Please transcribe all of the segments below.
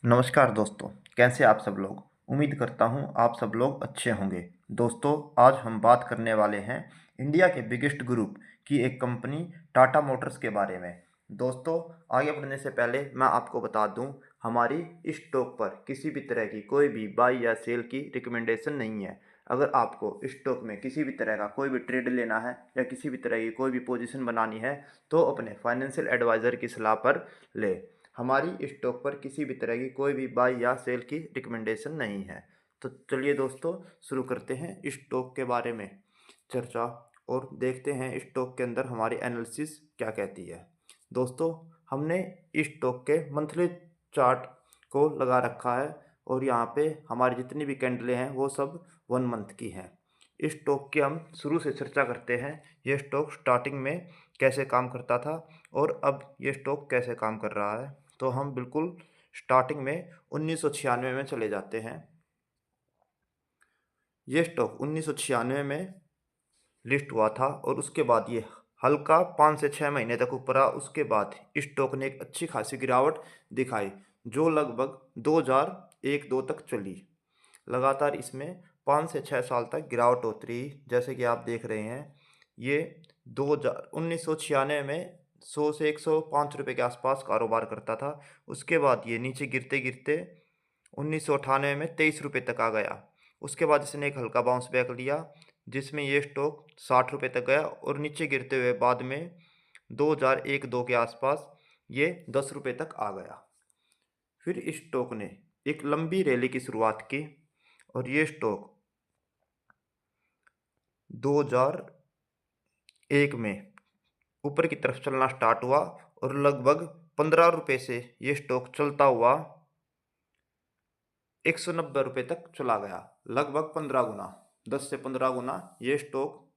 नमस्कार दोस्तों, कैसे आप सब लोग? उम्मीद करता हूँ आप सब लोग अच्छे होंगे। दोस्तों, आज हम बात करने वाले हैं इंडिया के बिगेस्ट ग्रुप की एक कंपनी टाटा मोटर्स के बारे में। दोस्तों, आगे बढ़ने से पहले मैं आपको बता दूँ, हमारी इस स्टॉक पर किसी भी तरह की कोई भी बाई या सेल की रिकमेंडेशन नहीं है। अगर आपको स्टॉक में किसी भी तरह का कोई भी ट्रेड लेना है या किसी भी तरह की कोई भी पोजीशन बनानी है, तो अपने फाइनेंशियल एडवाइज़र की सलाह पर लें। हमारी स्टॉक पर किसी भी तरह की कोई भी बाई या सेल की रिकमेंडेशन नहीं है। तो चलिए दोस्तों, शुरू करते हैं स्टॉक के बारे में चर्चा और देखते हैं स्टॉक के अंदर हमारी एनालिसिस क्या कहती है। दोस्तों, हमने स्टॉक के मंथली चार्ट को लगा रखा है और यहाँ पे हमारी जितनी भी कैंडलें हैं वो सब 1 मंथ की हैं। इस स्टॉक की हम शुरू से चर्चा करते हैं। ये स्टॉक स्टार्टिंग में कैसे काम करता था और अब ये स्टॉक कैसे काम कर रहा है। तो हम बिल्कुल स्टार्टिंग में 1996 में चले जाते हैं। ये स्टॉक 1996 में लिस्ट हुआ था और उसके बाद ये हल्का 5 से 6 महीने तक ऊपर रहा। उसके बाद स्टॉक ने एक अच्छी खासी गिरावट दिखाई, जो लगभग 2001-2 तक चली। लगातार इसमें 5 से 6 साल तक गिरावट होती रही। जैसे कि आप देख रहे हैं, ये 1996 में 100 से 105 रुपये के आसपास कारोबार करता था। उसके बाद ये नीचे गिरते गिरते 1998 में 23 रुपये तक आ गया। उसके बाद इसने एक हल्का बाउंस बैक लिया, जिसमें ये स्टॉक 60 रुपये तक गया और नीचे गिरते हुए बाद में 2001-2 के आसपास ये 10 रुपये तक आ गया। फिर इस स्टॉक ने एक लंबी रैली की शुरुआत की और ये स्टॉक 2001 में ऊपर की तरफ चलना स्टार्ट हुआ और लगभग 15 रुपये से ये स्टॉक चलता हुआ 190 रुपये तक चला गया। लगभग 15 गुना, 10 से 15 गुना ये स्टॉक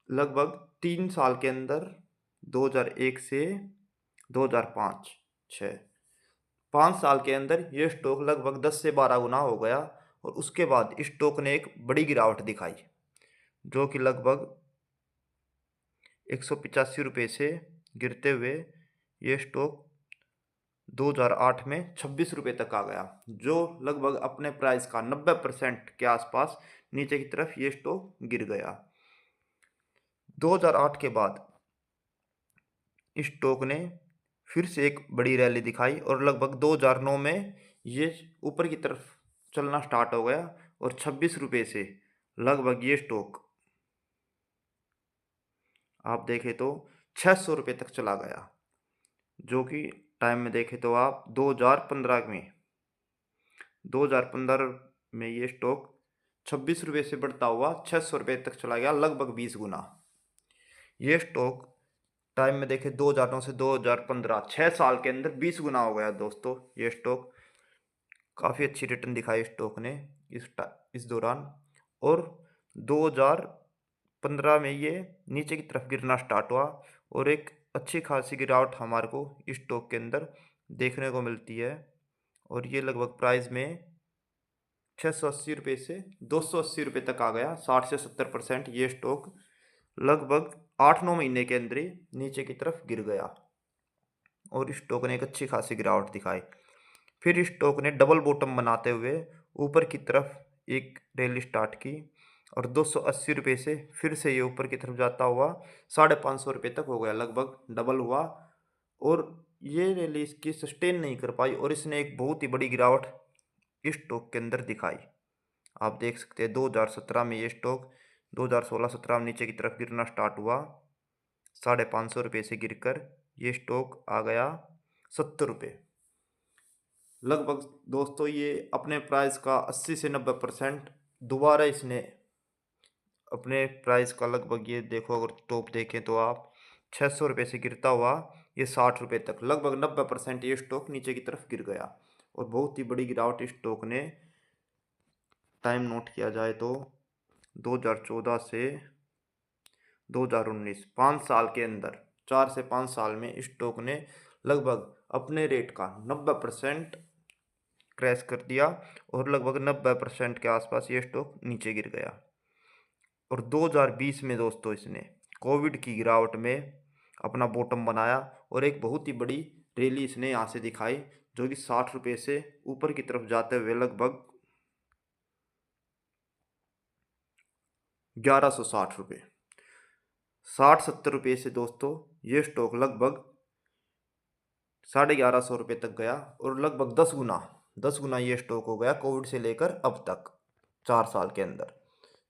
लगभग 3 साल के अंदर 2001 से 2005 6 5 साल के अंदर ये स्टॉक लगभग 10 से 12 गुना हो गया। और उसके बाद इस स्टॉक ने एक बड़ी गिरावट दिखाई, जो कि लगभग 185 रुपये से गिरते हुए ये स्टॉक 2008 में 26 रुपये तक आ गया, जो लगभग अपने प्राइस का 90% के आसपास नीचे की तरफ ये स्टॉक गिर गया। 2008 के बाद इस स्टॉक ने फिर से एक बड़ी रैली दिखाई और लगभग 2009 में ये ऊपर की तरफ चलना स्टार्ट हो गया और 26 रुपये से लगभग ये स्टॉक आप देखें तो 600 रुपये तक चला गया, जो कि टाइम में देखें तो आप 2015 में ये स्टॉक 26 रुपये से बढ़ता हुआ 600 रुपये तक चला गया, लगभग 20 गुना। ये स्टॉक टाइम में देखें 2009 से 2015 6 साल के अंदर 20 गुना हो गया। दोस्तों, ये स्टॉक काफ़ी अच्छी रिटर्न दिखाई स्टॉक ने इस दौरान। और 2015 में ये नीचे की तरफ गिरना स्टार्ट हुआ और एक अच्छी खासी गिरावट हमारे को इस स्टॉक के अंदर देखने को मिलती है। और ये लगभग प्राइस में 680 रुपये से 280 रुपये तक आ गया। 60 से 70% ये स्टॉक लगभग 8-9 महीने के अंदर ही नीचे की तरफ गिर गया और इस स्टॉक ने एक अच्छी खासी गिरावट दिखाई। फिर इस स्टॉक ने डबल बॉटम बनाते हुए ऊपर की तरफ एक रैली स्टार्ट की और 280 रुपये से फिर से ये ऊपर की तरफ जाता हुआ 550 रुपये तक हो गया, लगभग डबल हुआ। और ये रैली इसकी सस्टेन नहीं कर पाई और इसने एक बहुत ही बड़ी गिरावट इस स्टॉक के अंदर दिखाई। आप देख सकते हैं 2017 में ये स्टॉक 2016-17 में नीचे की तरफ गिरना स्टार्ट हुआ। 550 रुपये से गिरकर ये स्टॉक आ गया 70 रुपये। लगभग दोस्तों ये अपने प्राइस का 80 से 90% दोबारा इसने अपने प्राइस का लगभग ये देखो, अगर टॉप देखें तो आप 600 रुपये से गिरता हुआ ये 60 रुपये तक लगभग 90% ये स्टॉक नीचे की तरफ गिर गया। और बहुत ही बड़ी गिरावट इस स्टॉक ने टाइम नोट किया जाए तो 2014 से 2019 5 साल के अंदर 4 से 5 साल में इस स्टॉक ने लगभग अपने रेट का 90% क्रैश कर दिया और लगभग 90% के आसपास ये स्टॉक नीचे गिर गया। और 2020 में दोस्तों इसने कोविड की गिरावट में अपना बॉटम बनाया और एक बहुत ही बड़ी रैली इसने यहाँ से दिखाई, जो कि 60 रुपये से ऊपर की तरफ जाते हुए लगभग 1160 रुपये, 60-70 रुपये से दोस्तों ये स्टॉक लगभग 1150 रुपये तक गया और लगभग 10 गुना ये स्टॉक हो गया कोविड से लेकर अब तक 4 साल के अंदर।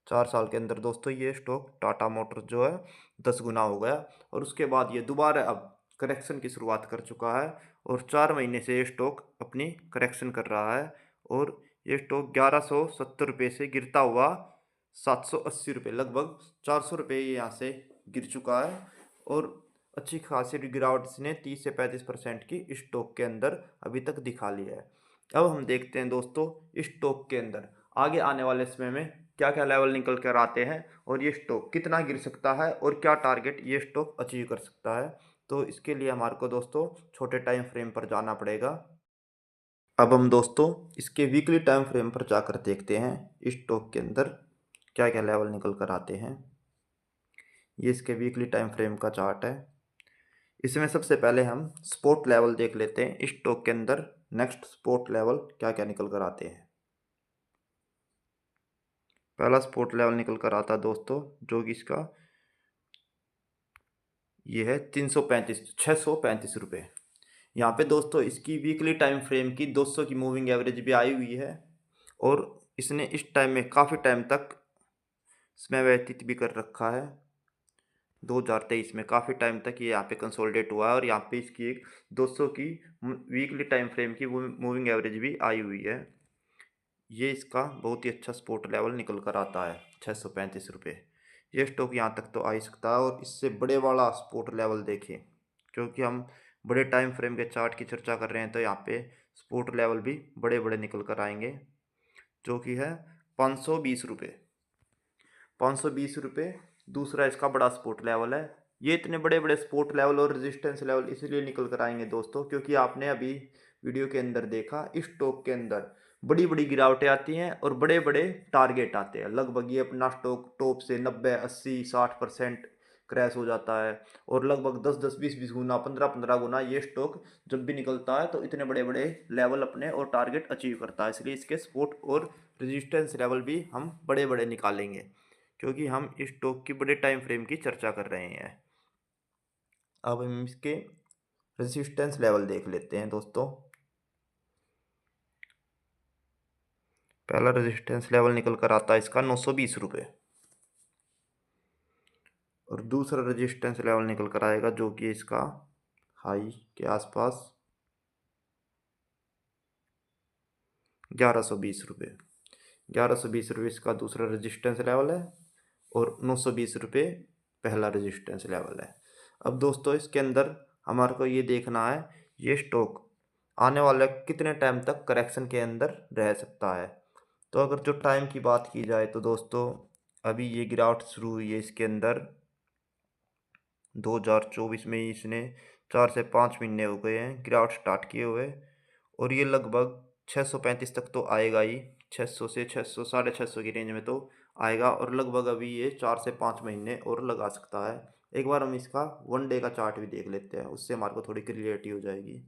4 साल के अंदर दोस्तों ये स्टॉक टाटा मोटर्स जो है 10 गुना हो गया और उसके बाद ये दोबारा अब करेक्शन की शुरुआत कर चुका है और 4 महीने से ये स्टॉक अपनी करेक्शन कर रहा है और ये स्टॉक 1170 रुपये से गिरता हुआ 780 रुपये, लगभग 400 रुपये ये यहाँ से गिर चुका है और अच्छी खासी गिरावट इसने 30 से 35% की स्टॉक के अंदर अभी तक दिखा लिया है। अब हम देखते हैं दोस्तों स्टॉक के अंदर आगे आने वाले समय में क्या क्या लेवल निकल कर आते हैं और ये स्टॉक कितना गिर सकता है और क्या टारगेट ये स्टॉक अचीव कर सकता है। तो इसके लिए हमारे को दोस्तों छोटे टाइम फ्रेम पर जाना पड़ेगा। अब हम दोस्तों इसके वीकली टाइम फ्रेम पर जाकर देखते हैं स्टॉक के अंदर क्या क्या लेवल निकल कर आते हैं। ये इसके वीकली टाइम फ्रेम का चार्ट है। इसमें सबसे पहले हम सपोर्ट लेवल देख लेते हैं स्टॉक के अंदर नेक्स्ट सपोर्ट लेवल क्या क्या निकल कर आते हैं। पहला सपोर्ट लेवल निकल कर आता है दोस्तों जो कि इसका ये है 635 रुपये। यहाँ पे दोस्तों इसकी वीकली टाइम फ्रेम की 200 की मूविंग एवरेज भी आई हुई है और इसने इस टाइम में काफ़ी टाइम तक समय व्यतीत भी कर रखा है। 2023 में काफ़ी टाइम तक ये यहाँ पे कंसोलिडेट हुआ है और यहाँ पे इसकी एक 200 की वीकली टाइम फ्रेम की मूविंग एवरेज भी आई हुई है। ये इसका बहुत ही अच्छा सपोर्ट लेवल निकल कर आता है 635 रुपये। ये स्टॉक यहाँ तक तो आ ही सकता है और इससे बड़े वाला सपोर्ट लेवल देखें, क्योंकि हम बड़े टाइम फ्रेम के चार्ट की चर्चा कर रहे हैं तो यहाँ पे सपोर्ट लेवल भी बड़े बड़े निकल कर आएंगे, जो कि है 520 रुपये। 520 रुपये दूसरा इसका बड़ा सपोर्ट लेवल है। ये इतने बड़े बड़े सपोर्ट लेवल और रेजिस्टेंस लेवल इसलिए निकल कर आएंगे दोस्तों क्योंकि आपने अभी वीडियो के अंदर देखा इस स्टॉक के अंदर बड़ी बड़ी गिरावटें आती हैं और बड़े बड़े टारगेट आते हैं। लगभग ये अपना स्टॉक टॉप से 90, 80, 60% क्रैश हो जाता है और लगभग 10-10, 20-20 गुना, 15-15 गुना ये स्टॉक जब भी निकलता है तो इतने बड़े बड़े लेवल अपने और टारगेट अचीव करता है। इसलिए इसके सपोर्ट और रेजिस्टेंस लेवल भी हम बड़े बड़े निकालेंगे क्योंकि हम इस स्टॉक की बड़े टाइम फ्रेम की चर्चा कर रहे हैं। अब हम इसके रेजिस्टेंस लेवल देख लेते हैं दोस्तों। पहला रेजिस्टेंस लेवल निकल कर आता है इसका 920 रुपये और दूसरा रेजिस्टेंस लेवल निकल कर आएगा जो कि इसका हाई के आसपास 1120 रुपये। 1120 रुपये इसका दूसरा रेजिस्टेंस लेवल है और 920 रुपये पहला रेजिस्टेंस लेवल है। अब दोस्तों इसके अंदर हमारे को ये देखना है ये स्टॉक आने वाले कितने टाइम तक करेक्शन के अंदर रह सकता है। तो अगर जो टाइम की बात की जाए तो दोस्तों अभी ये गिरावट शुरू हुई है इसके अंदर 2024 में ही इसने 4 से 5 महीने हो गए हैं गिरावट स्टार्ट किए हुए और ये लगभग 635 तक तो आएगा ही। 600 से 600, 650 की रेंज में तो आएगा और लगभग अभी ये 4 से 5 महीने और लगा सकता है। एक बार हम इसका 1 डे का चार्ट भी देख लेते हैं, उससे हमारे को थोड़ी क्लियरिटी हो जाएगी।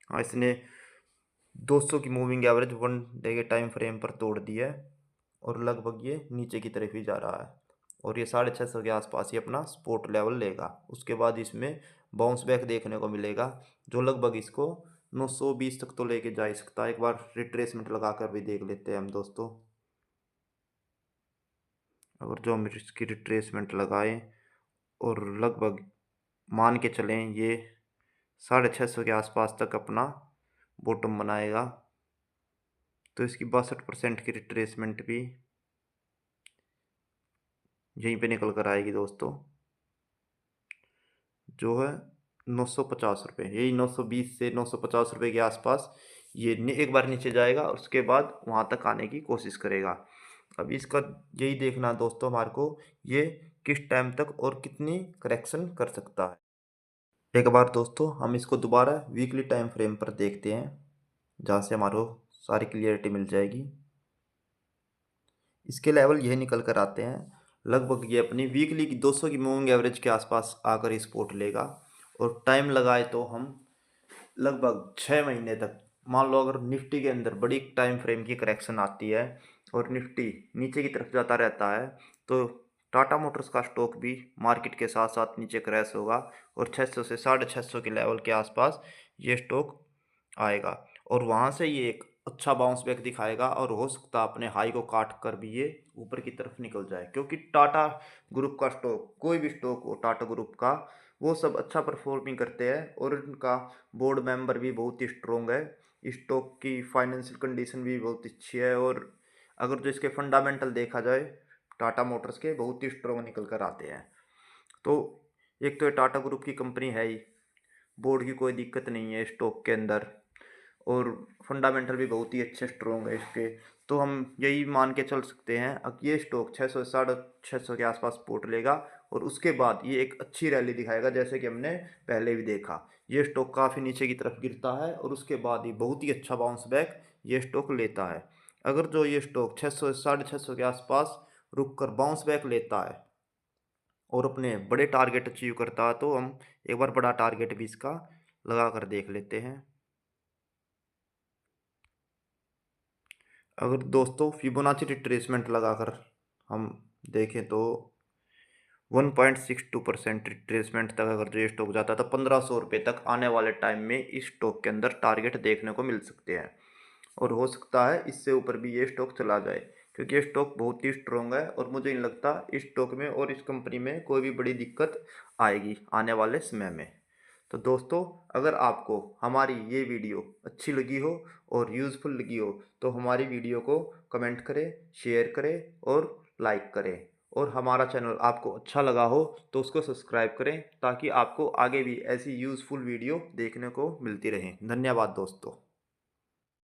हाँ, इसने 200 की मूविंग एवरेज 1 डे के टाइम फ्रेम पर तोड़ दी है और लगभग ये नीचे की तरफ ही जा रहा है और ये 650 के आसपास ही अपना सपोर्ट लेवल लेगा। उसके बाद इसमें बाउंस बैक देखने को मिलेगा जो लगभग इसको 920 तक तो लेके जा ही सकता है। एक बार रिट्रेसमेंट लगा कर भी देख लेते हैं हम दोस्तों। अगर जो हम इसकी रिट्रेसमेंट लगाएं और लगभग मान के चलें ये 650 के आसपास तक अपना बॉटम बनाएगा तो इसकी 62% की रिट्रेसमेंट भी यहीं पे निकल कर आएगी दोस्तों, जो है 950 रुपये। यही 920 से 950 रुपये के आसपास ये एक बार नीचे जाएगा और उसके बाद वहाँ तक आने की कोशिश करेगा। अब इसका यही देखना दोस्तों हमारे को ये किस टाइम तक और कितनी करेक्शन कर सकता है। एक बार दोस्तों हम इसको दोबारा वीकली टाइम फ्रेम पर देखते हैं जहाँ से हमारे को सारी क्लियरिटी मिल जाएगी। इसके लेवल यही निकल कर आते हैं। लगभग ये अपनी वीकली की 200 की मूविंग एवरेज के आसपास आकर ही सपोर्ट लेगा और टाइम लगाए तो हम लगभग 6 महीने तक, मान लो अगर निफ्टी के अंदर बड़ी टाइम फ्रेम की करेक्शन आती है और निफ्टी नीचे की तरफ जाता रहता है, तो टाटा मोटर्स का स्टॉक भी मार्केट के साथ साथ नीचे क्रैश होगा और 600 से 650 के लेवल के आसपास ये स्टॉक आएगा और वहाँ से ये एक अच्छा बाउंस बैक दिखाएगा और हो सकता है अपने हाई को काट कर भी ये ऊपर की तरफ निकल जाए, क्योंकि टाटा ग्रुप का स्टॉक, कोई भी स्टॉक हो टाटा ग्रुप का, वो सब अच्छा परफॉर्मिंग करते हैं और इनका बोर्ड मेंबर भी बहुत ही स्ट्रोंग है। स्टॉक की फाइनेंशियल कंडीशन भी बहुत अच्छी है और अगर जो इसके फंडामेंटल देखा जाए टाटा मोटर्स के, बहुत ही स्ट्रोंग निकल कर आते हैं। तो एक तो ये टाटा ग्रुप की कंपनी है ही, बोर्ड की कोई दिक्कत नहीं है स्टॉक के अंदर और फंडामेंटल भी बहुत ही अच्छे स्ट्रोंग है इसके। तो हम यही मान के चल सकते हैं अब ये स्टॉक 600 650 के आसपास सपोर्ट लेगा और उसके बाद ये एक अच्छी रैली दिखाएगा, जैसे कि हमने पहले भी देखा। ये स्टॉक काफ़ी नीचे की तरफ गिरता है और उसके बाद ही बहुत ही अच्छा बाउंस बैक ये स्टॉक लेता है। अगर जो ये स्टॉक 600 से 650 के आसपास रुक कर बाउंस बैक लेता है और अपने बड़े टारगेट अचीव करता है, तो हम एक बार बड़ा टारगेट भी इसका लगा कर देख लेते हैं। अगर दोस्तों फिबोनाची रिट्रेसमेंट लगाकर हम देखें तो 1.62% रिट्रेसमेंट तक अगर जो ये स्टॉक जाता है तो 1500 रुपये तक आने वाले टाइम में इस स्टॉक के अंदर टारगेट देखने को मिल सकते हैं और हो सकता है इससे ऊपर भी ये स्टॉक चला जाए, क्योंकि ये स्टॉक बहुत ही स्ट्रोंग है और मुझे नहीं लगता इस स्टॉक में और इस कंपनी में कोई भी बड़ी दिक्कत आएगी आने वाले समय में। तो दोस्तों, अगर आपको हमारी ये वीडियो अच्छी लगी हो और यूज़फुल लगी हो तो हमारी वीडियो को कमेंट करें, शेयर करें और लाइक करें। और हमारा चैनल आपको अच्छा लगा हो तो उसको सब्सक्राइब करें, ताकि आपको आगे भी ऐसी यूज़फुल वीडियो देखने को मिलती रहें। धन्यवाद दोस्तों।